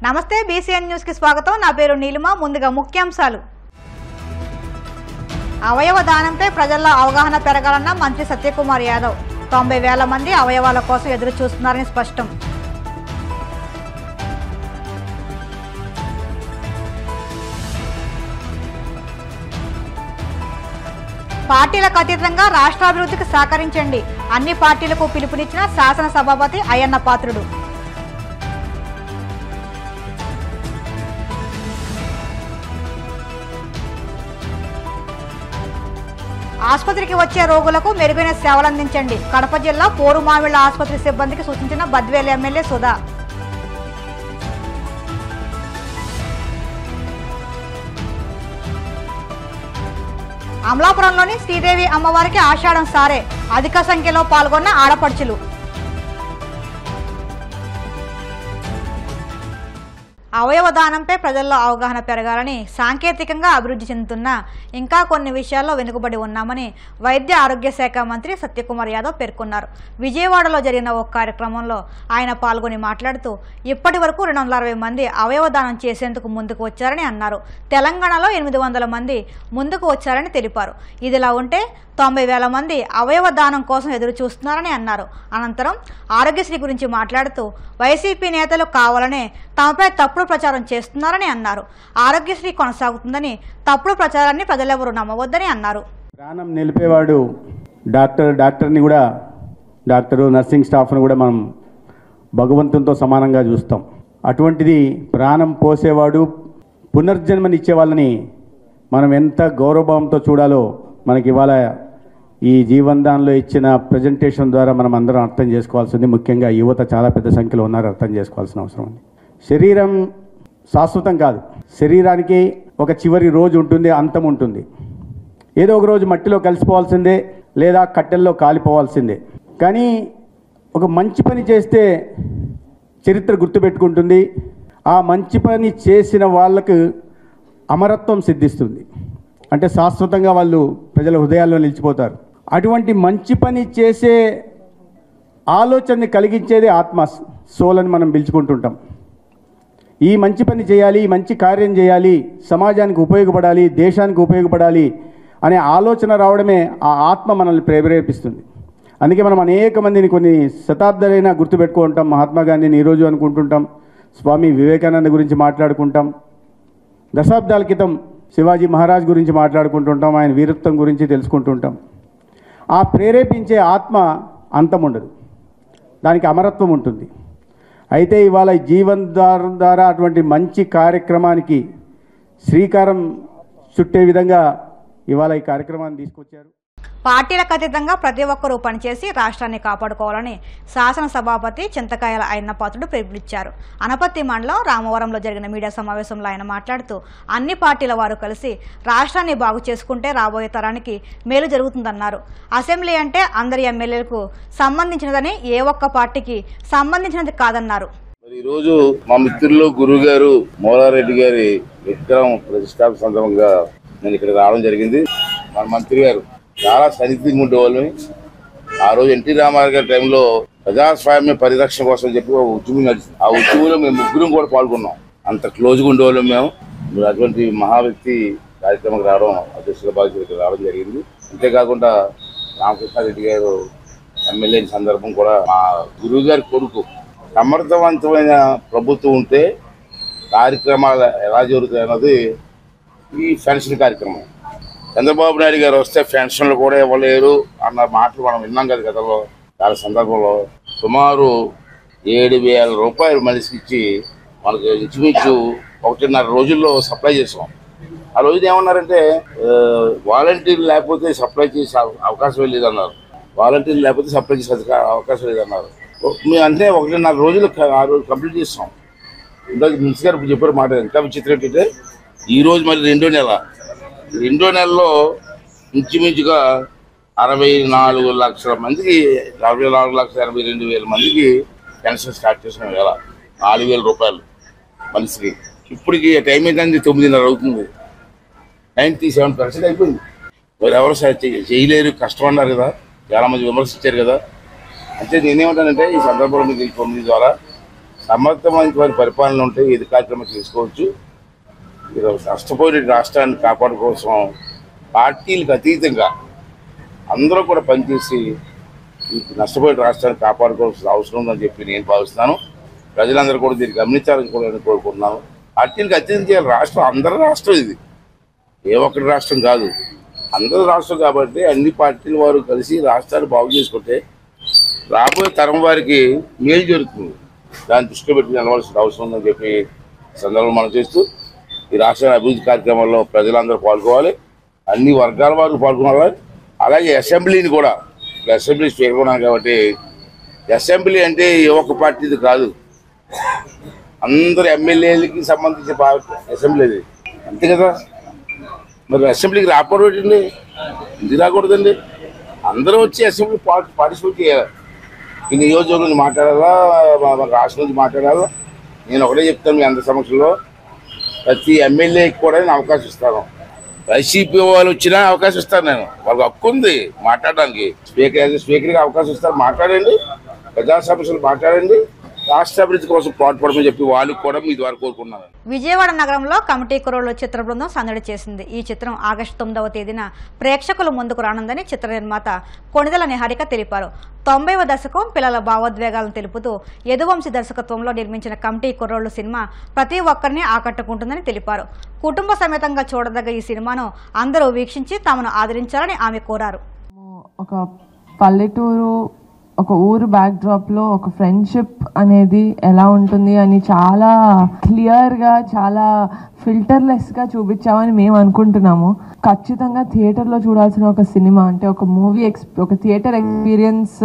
నమస్తే BCN news కి స్వాగతం. నా పేరు నీలిమ. ముందుగా ముఖ్యాంశాలు. అవయవ దానంపై ప్రజల్లో అవగాహన పెరగాలన్న మంత్రి సత్యకుమార్ యాదవ్. 90,000 మంది అవయవాల కోసం ఎదురు చూస్తున్నారని స్పష్టం. పార్టీలకు అతీతంగా రాష్ట్రాభివృద్ధికి సహకరించండి. అన్ని పార్టీలకు పిలుపునిచ్చిన శాసన సభాపతి అయ్యన్న పాత్రుడు. ఆసుపత్రికి వచ్చే రోగులకు మెరుగైన సేవలు అందించండి. కడప జిల్లా పోరుమామిళ్ల ఆసుపత్రి సిబ్బందికి సూచించిన బద్వేలు ఎమ్మెల్యే సుధా. అమలాపురంలోని శ్రీదేవి అమ్మవారికి ఆషాఢం సారే. అధిక సంఖ్యలో పాల్గొన్న ఆడపడుచులు. అవయవ దానంపై ప్రజల్లో అవగాహన పెరగాలని, సాంకేతికంగా అభివృద్ధి చెందుతున్న ఇంకా కొన్ని విషయాల్లో వెనుకబడి ఉన్నామని వైద్య ఆరోగ్య శాఖ మంత్రి సత్యకుమార్ యాదవ్ పేర్కొన్నారు. విజయవాడలో జరిగిన ఒక కార్యక్రమంలో ఆయన పాల్గొని మాట్లాడుతూ ఇప్పటి వరకు 260 మంది అవయవ దానం చేసేందుకు ముందుకు వచ్చారని అన్నారు. తెలంగాణలో 800 మంది ముందుకు వచ్చారని తెలిపారు. ఇదిలా ఉంటే 90,000 మంది అవయవ దానం కోసం ఎదురు చూస్తున్నారని అన్నారు. అనంతరం ఆరోగ్యశ్రీ గురించి మాట్లాడుతూ వైసీపీ నేతలు కావాలనే తమపై తప్పుడు ప్రచారం చేస్తున్నారని అన్నారు. ఆరోగ్యశ్రీ కొనసాగుతుందని, తప్పుడు ప్రచారాన్ని ప్రజలెవరూ నమ్మవద్దని అన్నారు. ప్రాణం నిలిపేవాడు డాక్టర్ని కూడా, డాక్టరు నర్సింగ్ స్టాఫ్ను కూడా మనం భగవంతునితో సమానంగా చూస్తాం. అటువంటిది ప్రాణం పోసేవాడు, పునర్జన్మనిచ్చే వాళ్ళని మనం ఎంత గౌరవభావంతో చూడాలో మనకి ఇవాళ ఈ జీవన్దాన్లో ఇచ్చిన ప్రజెంటేషన్ ద్వారా మనం అందరం అర్థం చేసుకోవాల్సింది. ముఖ్యంగా యువత చాలా పెద్ద సంఖ్యలో ఉన్నారు, అర్థం చేసుకోవాల్సిన అవసరం ఉంది. శరీరం శాశ్వతం కాదు. శరీరానికి ఒక చివరి రోజు ఉంటుంది, అంతం ఉంటుంది. ఏదో ఒక రోజు మట్టిలో కలిసిపోవాల్సిందే, లేదా కట్టెల్లో కాలిపోవాల్సిందే. కానీ ఒక మంచి పని చేస్తే చరిత్ర గుర్తుపెట్టుకుంటుంది. ఆ మంచి పని చేసిన వాళ్ళకు అమరత్వం సిద్ధిస్తుంది. అంటే శాశ్వతంగా వాళ్ళు ప్రజల హృదయాల్లో నిలిచిపోతారు. అటువంటి మంచి పని చేసే ఆలోచనని కలిగించేదే ఆత్మ, సోల్ అని మనం పిలుచుకుంటుంటాం. ఈ మంచి పని చేయాలి, ఈ మంచి కార్యం చేయాలి, సమాజానికి ఉపయోగపడాలి, దేశానికి ఉపయోగపడాలి అనే ఆలోచన రావడమే ఆ ఆత్మ మనల్ని ప్రేరేపిస్తుంది. అందుకే మనం అనేక మందిని కొన్ని శతాబ్దాలైనా గుర్తుపెట్టుకుంటాం. మహాత్మా గాంధీని ఈరోజు అనుకుంటుంటాం, స్వామి వివేకానంద గురించి మాట్లాడుకుంటాం, దశాబ్దాల క్రితం శివాజీ మహారాజ్ గురించి మాట్లాడుకుంటుంటాం, ఆయన వీరత్వం గురించి తెలుసుకుంటుంటాం. ఆ ప్రేరేపించే ఆత్మ అంతం ఉండదు, దానికి అమరత్వం ఉంటుంది. అయితే ఇవాళ జీవన్ ద్వారా అటువంటి మంచి కార్యక్రమానికి శ్రీకారం చుట్టే విధంగా ఇవాళ ఈ కార్యక్రమాన్ని తీసుకొచ్చారు. పార్టీలకు అతీతంగా ప్రతి ఒక్కరూ పనిచేసి రాష్ట్రాన్ని కాపాడుకోవాలని శాసన సభాపతి చింతకాయల అయ్యన్న పాత్రుడు పిలుపునిచ్చారు. అనపత్తి మండలం రామవరంలో జరిగిన మీడియా సమావేశంలో ఆయన మాట్లాడుతూ అన్ని పార్టీల వారు కలిసి రాష్ట్రాన్ని బాగు చేసుకుంటే రాబోయే తరానికి మేలు జరుగుతుందన్నారు. అసెంబ్లీ అంటే అందరి ఎమ్మెల్యేలకు సంబంధించినదని, ఏ ఒక్క పార్టీకి సంబంధించినది కాదన్నారు. ఈరోజు మా మిత్రులు గురువు గారు మోలారెడ్డి గారి విగ్రహం ప్రతిష్టాపన సందర్భంగా నేను ఇక్కడ రావడం జరిగింది. మన మంత్రి గారు చాలా సన్నిహితంగా ఉండేవాళ్ళని. ఆ రోజు ఎన్టీ రామారావు గారి టైంలో ప్రజాస్వామ్య పరిరక్షణ కోసం చెప్పి ఒక ఉద్యమం నడిచింది. ఆ ఉద్యమంలో మేము ముగ్గురం కూడా పాల్గొన్నాం. అంత క్లోజ్గా ఉండేవాళ్ళం మేము. అటువంటి మహా వ్యక్తి కార్యక్రమానికి రావడం, అధ్యక్షుల బాధ్యతకి రావడం జరిగింది. అంతేకాకుండా రామకృష్ణారెడ్డి గారు ఎమ్మెల్యే సందర్భం కూడా మా గురువు గారి కొడుకు. సమర్థవంతమైన ప్రభుత్వం ఉంటే కార్యక్రమాలు ఎలా జరుగుతాయి అన్నది ఈ పెన్షన్ కార్యక్రమం. చంద్రబాబు నాయుడు గారు వస్తే పెన్షన్లు కూడా ఇవ్వలేరు అన్న మాటలు మనం విన్నాం కదా గతంలో. చాలా సందర్భంలో సుమారు 7,000 రూపాయలు మనిషికి ఇచ్చి మనకు ఇంచుమించు 1.5 రోజుల్లో సప్లై చేసాం. ఆ రోజున ఏమన్నారంటే వాలంటీర్లు లేకపోతే సప్లై చేసే అవకాశం లేదన్నారు. వాలంటీర్లు లేకపోతే సప్లై చేసే అవకాశం లేదన్నారు. మేము అంటే 1.5 రోజులు ఆ రోజు కంప్లీట్ చేస్తాం. ఇందాక మినిస్టర్ గారు చెప్పారు మాట. ఎంత విచిత్రం ఏంటంటే ఈరోజు మరి రెండో నెలలో ఇంచుమించుగా 64 లక్షల మందికి, 64,82,000 మందికి పెన్షన్ స్టార్ట్ చేసిన వేళ 4,000 రూపాయలు మనిషికి. ఇప్పటికి టైం ఏంటంటే 9:30 అవుతుంది. 97% అయిపోయింది. మరి ఎవరు చేయలేరు, కష్టం అన్నారు కదా, చాలామంది విమర్శించారు కదా. అంటే నేనేమంటానంటే ఈ సందర్భంలో మీకు 9 ద్వారా సమర్థవంతమైన పరిపాలన ఉంటే ఇది కార్యక్రమం చేసుకోవచ్చు. ఈరోజు నష్టపోయిన రాష్ట్రాన్ని కాపాడు కోసం పార్టీలకు అతీతంగా అందరూ కూడా పనిచేసి ఈ నష్టపోయిన రాష్ట్రాన్ని కాపాడుకోవాల్సిన అవసరం ఉందని చెప్పి నేను భావిస్తున్నాను. ప్రజలందరూ కూడా దీన్ని గమనించాలని కూడా నేను కోరుకుంటున్నాను. పార్టీలకు అత్యంత చేయాలి. రాష్ట్రం అందరి రాష్ట్రం, ఇది ఏ ఒక్కటి రాష్ట్రం కాదు, అందరి రాష్ట్రం. కాబట్టి అన్ని పార్టీల వారు కలిసి రాష్ట్రాన్ని బాగు చేసుకుంటే రాబోయే తరం వారికి మేలు జరుగుతుంది. దాన్ని దృష్టిలో పెట్టి నిలవాల్సిన అవసరం ఉందని చెప్పి సందర్భంలో మనం చేస్తూ ఈ రాష్ట్ర అభివృద్ధి కార్యక్రమంలో ప్రజలందరూ పాల్గొవాలి, అన్ని వర్గాల వారు పాల్గొనాలి. అలాగే అసెంబ్లీని కూడా, అసెంబ్లీ స్పీకర్ ఉన్నాను కాబట్టి అసెంబ్లీ అంటే ఏ ఒక్క పార్టీది కాదు, అందరు ఎమ్మెల్యేలకి సంబంధించిన అసెంబ్లీ అంతే కదా. మరి అసెంబ్లీకి రాకూడదండి, ఇది రాకూడదండి. అందరూ వచ్చి అసెంబ్లీ పార్టిసిపేట్ చేయాలి. ఈ నియోజకవర్గం నుంచి మాట్లాడాలా, రాష్ట్రం నుంచి మాట్లాడాలా. నేను ఒకటే చెప్తాను మీ అందరి సమక్షంలో, ప్రతి ఎమ్మెల్యేకి కూడా నేను అవకాశం ఇస్తాను. వైసీపీ వాళ్ళు వచ్చినా అవకాశం ఇస్తాను. నేను వాళ్ళకి హక్కు ఉంది మాట్లాడడానికి. స్పీకర్కి అవకాశం ఇస్తాను, మాట్లాడండి, ప్రజా సమస్యలు మాట్లాడండి, రాష్ట్ర అభివృద్ధి కోసం పాటుపడమని చెప్పి వాళ్ళకి కూడా మీ ద్వారా కోరుకున్నాను. విజయవాడ నగరంలో కమిటీ కుర్రోళ్లు చిత్ర బృందం సందడి చేసింది. ఈ చిత్రం ఆగస్టు 9వ తేదీన ప్రేక్షకుల ముందుకు రానుందని చిత్ర నిర్మాత కొణిదెల నిహారిక తెలిపారు. 90వ దశకం పిల్లల భావోద్వేగాలను తెలుపుతూ యదువంశీ దర్శకత్వంలో నిర్మించిన కమిటీ కుర్రోళ్లు సినిమా ప్రతి ఒక్కరిని ఆకట్టుకుంటుందని తెలిపారు. కుటుంబ సమేతంగా చూడదగ్గ ఈ సినిమాను అందరూ వీక్షించి తమను ఆదరించాలని ఆమె కోరారు. ఒక పల్లెటూరు, ఒక ఊరు బ్యాక్ డ్రాప్ లో ఒక ఫ్రెండ్షిప్ అనేది ఎలా ఉంటుంది అని చాలా క్లియర్ గా, చాలా ఫిల్టర్లెస్ గా చూపించామని మేము అనుకుంటున్నాము. ఖచ్చితంగా థియేటర్ లో చూడాల్సిన ఒక సినిమా, అంటే ఒక మూవీ ఒక థియేటర్ ఎక్స్పీరియన్స్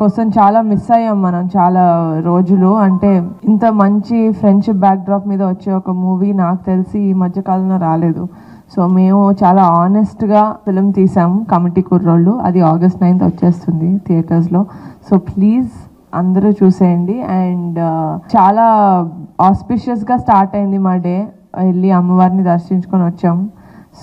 కోసం చాలా మిస్ అయ్యాం మనం చాలా రోజులు. అంటే ఇంత మంచి ఫ్రెండ్షిప్ బ్యాక్ డ్రాప్ మీద వచ్చే ఒక మూవీ నాకు తెలిసి ఈ మధ్య కాలంలో రాలేదు. సో మేము చాలా ఆనెస్ట్గా ఫిలిం తీసాము కమిటీ కుర్రోళ్ళు. అది ఆగస్ట్ 9th వచ్చేస్తుంది థియేటర్స్లో. సో ప్లీజ్ అందరూ చూసేయండి. అండ్ చాలా ఆస్పిషియస్గా స్టార్ట్ అయింది మా డే. వెళ్ళి అమ్మవారిని దర్శించుకొని వచ్చాము.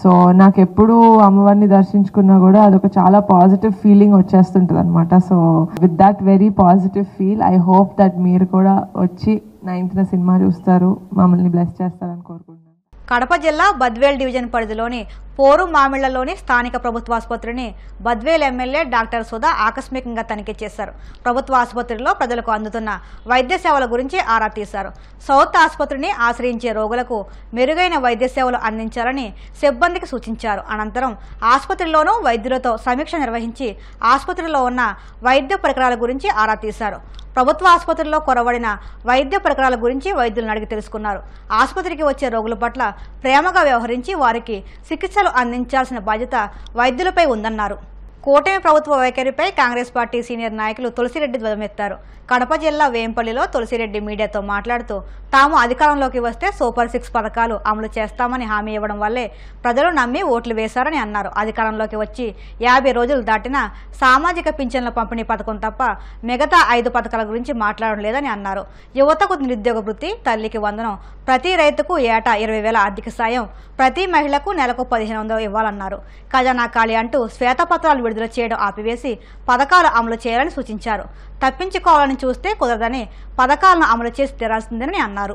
సో నాకు ఎప్పుడు అమ్మవారిని దర్శించుకున్నా కూడా అదొక చాలా పాజిటివ్ ఫీలింగ్ వచ్చేస్తుంటుంది అనమాట. So with that very positive feel I hope that మీరు కూడా వచ్చి 9th సినిమా చూస్తారు, మమ్మల్ని బ్లెస్ చేస్తారని కోరుకుంటున్నాను. కడప జిల్లా బద్వేల్ డివిజన్ పరిధిలోని పోరు మామిళ్లలోని స్థానిక ప్రభుత్వ ఆసుపత్రిని బద్వేల్ ఎమ్మెల్యే డాక్టర్ సుధా ఆకస్మికంగా తనిఖీ చేశారు. ప్రభుత్వ ఆసుపత్రిలో ప్రజలకు అందుతున్న వైద్య సేవల గురించి ఆరా తీశారు. సౌత్ ఆసుపత్రిని ఆశ్రయించే రోగులకు మెరుగైన వైద్య సేవలు అందించాలని సిబ్బందికి సూచించారు. అనంతరం ఆసుపత్రిలోనూ వైద్యులతో సమీక్ష నిర్వహించి ఆసుపత్రిలో ఉన్న వైద్య పరికరాల గురించి ఆరా తీశారు. ప్రభుత్వ ఆసుపత్రిలో కొరవడిన వైద్య పరికరాల గురించి వైద్యులను అడిగి తెలుసుకున్నారు. ఆసుపత్రికి వచ్చే రోగుల పట్ల ప్రేమగా వ్యవహరించి వారికి చికిత్సలు అందించాల్సిన బాధ్యత వైద్యులపై ఉందన్నారు. కూటమి ప్రభుత్వ వైఖరిపై కాంగ్రెస్ పార్టీ సీనియర్ నాయకులు తులసిరెడ్డి ధ్వజమెత్తారు. కడప జిల్లా వేంపల్లిలో తులసిరెడ్డి మీడియాతో మాట్లాడుతూ తాము అధికారంలోకి వస్తే సూపర్ 6 పథకాలు అమలు చేస్తామని హామీ ఇవ్వడం వల్లే ప్రజలు నమ్మి ఓట్లు వేశారని అన్నారు. అధికారంలోకి వచ్చి 50 రోజులు దాటినా సామాజిక పింఛన్ల పంపిణీ పథకం తప్ప మిగతా 5 పథకాల గురించి మాట్లాడడం లేదని అన్నారు. యువతకు నిరుద్యోగ వృత్తి, తల్లికి వందనం, ప్రతి రైతుకు ఏటా 20,000 ఆర్థిక సాయం, ప్రతి మహిళకు నెలకు 1,500 ఇవ్వాలన్నారు. ఖజానా ఖాళీ అంటూ శ్వేతపత్రాలు విడుదల చేయడం ఆపివేసి పథకాలు అమలు చేయాలని సూచించారు. తప్పించుకోవాలని చూస్తే కుదరదని పథకాలను అమలు చేసి తీరాల్సిందని అన్నారు.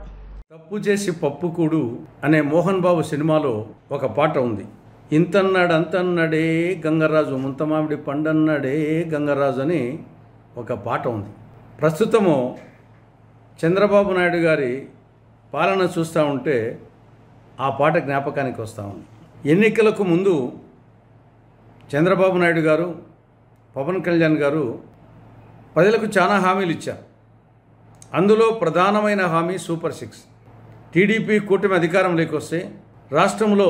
తప్పు చేసి పప్పు కూడు అనే మోహన్ బాబు సినిమాలో ఒక పాట ఉంది. ఇంతన్నాడు అంతన్నాడే గంగరాజు, ముంతమామిడి పండన్నాడే గంగరాజు అని ఒక పాట ఉంది. ప్రస్తుతము చంద్రబాబు నాయుడు గారి పాలన చూస్తూ ఉంటే ఆ పాట జ్ఞాపకానికి వస్తూ ఉంది. ఎన్నికలకు ముందు చంద్రబాబు నాయుడు గారు, పవన్ కళ్యాణ్ గారు ప్రజలకు చాలా హామీలు ఇచ్చారు. అందులో ప్రధానమైన హామీ సూపర్ 6. టీడీపీ కూటమి అధికారంలోకి వస్తే రాష్ట్రంలో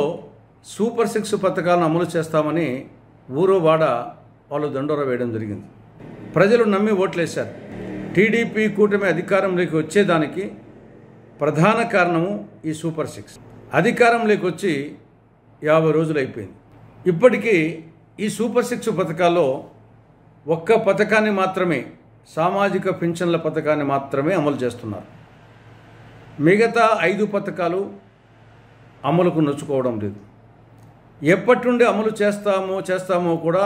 సూపర్ 6 పథకాలను అమలు చేస్తామని ఊరు వాడ వాళ్ళు దండోర వేయడం జరిగింది. ప్రజలు నమ్మి ఓట్లేశారు. టీడీపీ కూటమి అధికారంలోకి వచ్చేదానికి ప్రధాన కారణము ఈ సూపర్ 6. అధికారంలోకి వచ్చి 50 రోజులు అయిపోయింది. ఇప్పటికీ ఈ సూపర్ 6 పథకాల్లో ఒక్క పథకాన్ని మాత్రమే, సామాజిక పింఛన్ల పథకాన్ని మాత్రమే అమలు చేస్తున్నారు. మిగతా 5 పథకాలు అమలుకు నొచ్చుకోవడం లేదు. ఎప్పటి నుండి అమలు చేస్తామో కూడా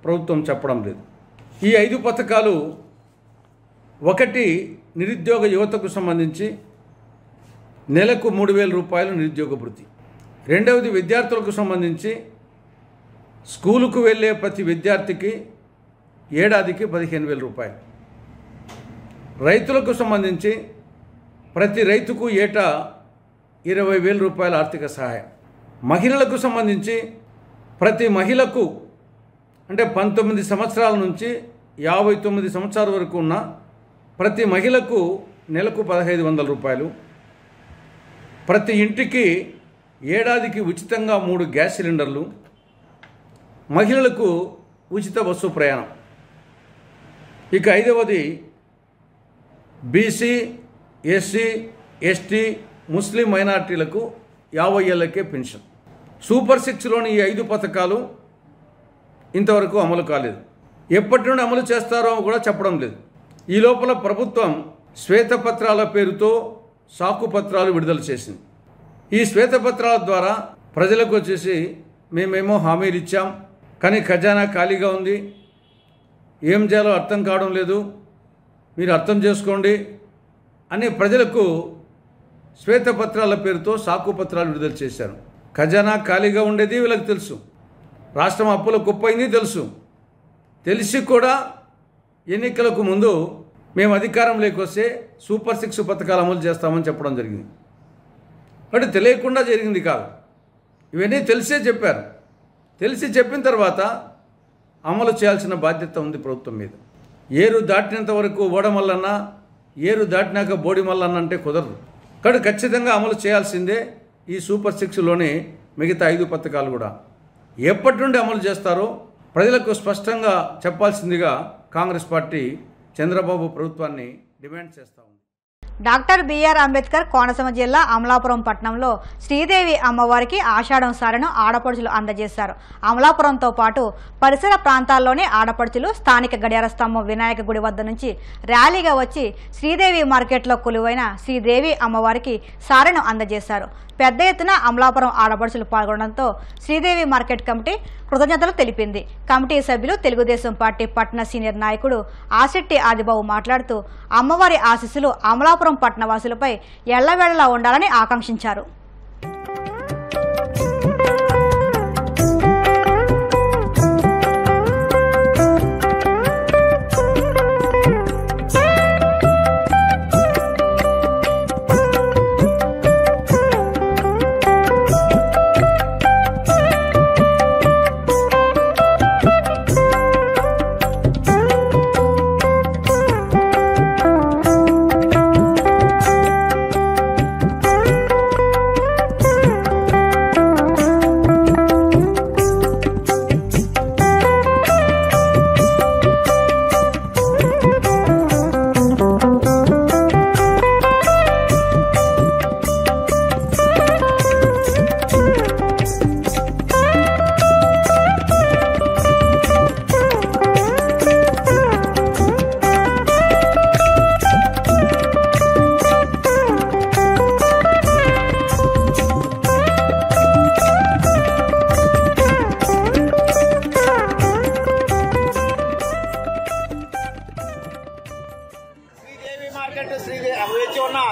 ప్రభుత్వం చెప్పడం లేదు. ఈ 5 పథకాలు, ఒకటి నిరుద్యోగ యువతకు సంబంధించి నెలకు 3,000 రూపాయలు నిరుద్యోగ భృతి. రెండవది విద్యార్థులకు సంబంధించి స్కూలుకు వెళ్ళే ప్రతి విద్యార్థికి ఏడాదికి 15,000 రూపాయలు. రైతులకు సంబంధించి ప్రతి రైతుకు ఏటా 20,000 రూపాయల ఆర్థిక సహాయం. మహిళలకు సంబంధించి ప్రతి మహిళకు అంటే 19 సంవత్సరాల నుంచి 59 సంవత్సరాల వరకు ఉన్న ప్రతి మహిళకు నెలకు 1,500 రూపాయలు. ప్రతి ఇంటికి ఏడాదికి ఉచితంగా 3 గ్యాస్ సిలిండర్లు. మహిళలకు ఉచిత బస్సు ప్రయాణం. ఇక ఐదవది బీసీ, ఎస్సీ, ఎస్టీ, ముస్లిం మైనార్టీలకు 50 ఏళ్లకే పెన్షన్. సూపర్ 6లోని ఈ 5 పథకాలు ఇంతవరకు అమలు కాలేదు. ఎప్పటి నుండి అమలు చేస్తారో కూడా చెప్పడం లేదు. ఈ లోపల ప్రభుత్వం శ్వేతపత్రాల పేరుతో సాకుపత్రాలు విడుదల చేసింది. ఈ శ్వేతపత్రాల ద్వారా ప్రజలకు వచ్చేసి మేమేమో హామీలు ఇచ్చాం, కానీ ఖజానా ఖాళీగా ఉంది, ఏం చేయాలో అర్థం కావడం లేదు, మీరు అర్థం చేసుకోండి అని ప్రజలకు శ్వేతపత్రాల పేరుతో సాకుపత్రాలు విడుదల చేశారు. ఖజానా ఖాళీగా ఉండేది వీళ్ళకి తెలుసు, రాష్ట్రం అప్పుల కుప్పైంది తెలుసు. తెలిసి కూడా ఎన్నికలకు ముందు మేము అధికారంలోకి వస్తే సూపర్ 6 పథకాలు అమలు చేస్తామని చెప్పడం జరిగింది. అంటే తెలియకుండా జరిగింది కాదు, ఇవన్నీ తెలిసే చెప్పారు. తెలిసి చెప్పిన తర్వాత అమలు చేయాల్సిన బాధ్యత ఉంది ప్రభుత్వం మీద. ఏరు దాటినంత వరకు ఓడమల్లన్నా, ఏరు దాటినాక బోడి మల్లన్న అంటే కుదరదు. కాబట్టి ఖచ్చితంగా అమలు చేయాల్సిందే ఈ సూపర్ 6లోని మిగతా 5 పథకాలు కూడా. ఎప్పటి నుండి అమలు చేస్తారో ప్రజలకు స్పష్టంగా చెప్పాల్సిందిగా కాంగ్రెస్ పార్టీ చంద్రబాబు ప్రభుత్వాన్ని డిమాండ్ చేస్తూ ఉంది. డాక్టర్ బిఆర్ అంబేద్కర్ కోనసీమ జిల్లా అమలాపురం పట్టణంలో శ్రీదేవి అమ్మవారికి ఆషాఢం సారెను ఆడపడుచులు అందజేశారు. అమలాపురంతో పాటు పరిసర ప్రాంతాల్లోని ఆడపడుచులు స్థానిక గడియార స్తంభం వినాయక గుడి వద్ద నుంచి ర్యాలీగా వచ్చి శ్రీదేవి మార్కెట్లో కొలువైన శ్రీదేవి అమ్మవారికి సారెను అందజేశారు. పెద్ద ఎత్తున అమలాపురం ఆడపడుచులు పాల్గొనడంతో శ్రీదేవి మార్కెట్ కమిటీ కృతజ్ఞతలు తెలిపింది. కమిటీ సభ్యులు తెలుగుదేశం పార్టీ పట్టణ సీనియర్ నాయకుడు ఆశెట్టి ఆదిబాబు మాట్లాడుతూ అమ్మవారి ఆశీస్సులు అమలాపురం పట్టణవాసులపై ఎల్లవేళలా ఉండాలని ఆకాంక్షించారు.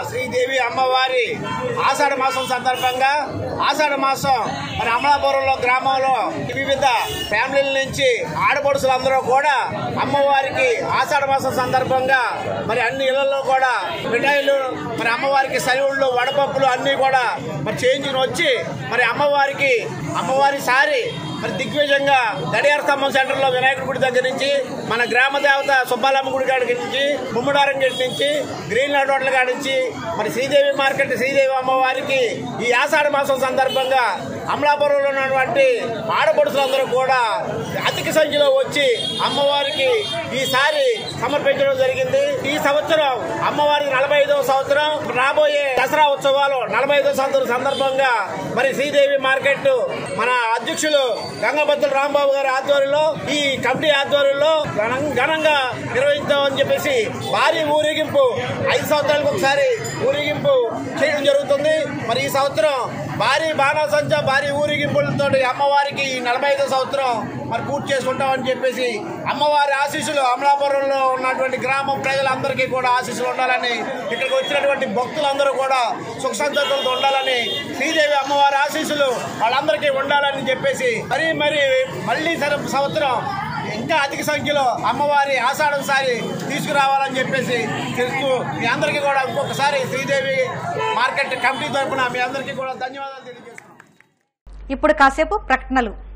శ్రీదేవి అమ్మవారి ఆషాఢ మాసం సందర్భంగా ఆషాఢ మాసం మరి అమలాపురంలో గ్రామంలో వివిధ ఫ్యామిలీల నుంచి ఆడపడుచులందరూ కూడా అమ్మవారికి ఆషాఢ మాసం సందర్భంగా మరి అన్ని ఇళ్లలో కూడా మిఠాయిలు మరి అమ్మవారికి సరివుళ్ళు వడపప్పులు అన్ని కూడా మరి చేయించుకుని వచ్చి మరి అమ్మవారి సారి మరి దిగ్విజయంగా గడియార స్తంభం సెంటర్లో వినాయకుడి గుడి దగ్గర నుంచి మన గ్రామ దేవత సుబ్బాలమ్మ గుడి కాడి నుంచి ముమ్మడారం గేట్ నుంచి గ్రీన్ లాండ్ హోటల్ కాడి నుంచి మరి శ్రీదేవి మార్కెట్ శ్రీదేవి అమ్మవారికి ఈ ఆషాఢ మాసం సందర్భంగా అమలాపురంలో ఉన్నటువంటి ఆడపడుచులందరూ కూడా అధిక సంఖ్యలో వచ్చి అమ్మవారికి ఈసారి సమర్పించడం జరిగింది. ఈ సంవత్సరం అమ్మవారికి 45వ సంవత్సరం, రాబోయే దసరా ఉత్సవాలు 45వ సంవత్సరం సందర్భంగా మరి శ్రీదేవి మార్కెట్ మన అధ్యక్షులు గంగబత్తుల రాంబాబు గారి ఆధ్వర్యంలో ఈ కమిటీ ఆధ్వర్యంలో ఘనంగా నిర్వహించామని చెప్పేసి భారీ ఊరేగింపు 5 సంవత్సరాలకు ఒకసారి ఊరేగింపు చేయడం జరుగుతుంది. మరి ఈ సంవత్సరం భారీ బాణాసంచా భారీ ఊరేగింపులతో అమ్మవారికి 45వ సంవత్సరం మరి పూర్తి చేసుకుంటామని చెప్పేసి అమ్మవారి ఆశీస్సులు అమలాపురంలో ఉన్నటువంటి గ్రామం ప్రజలందరికీ కూడా ఆశీస్సులు ఉండాలని, ఇక్కడికి వచ్చినటువంటి భక్తులందరూ కూడా సుఖ సంతోషాలతో ఉండాలని, శ్రీదేవి అమ్మవారి ఆశీస్సులు వాళ్ళందరికీ ఉండాలని చెప్పేసి మళ్ళీ సంవత్సరం ఇంకా అధిక సంఖ్యలో అమ్మవారి ఆషాఢం సారి తీసుకురావాలని చెప్పేసి తెలుస్తూ మీ అందరికీ కూడా ఇంకొకసారి శ్రీదేవి మార్కెట్ కమిటీ తరఫున మీ అందరికీ కూడా ధన్యవాదాలు తెలియజేస్తున్నాం. ఇప్పుడు కాసేపు ప్రకటనలు.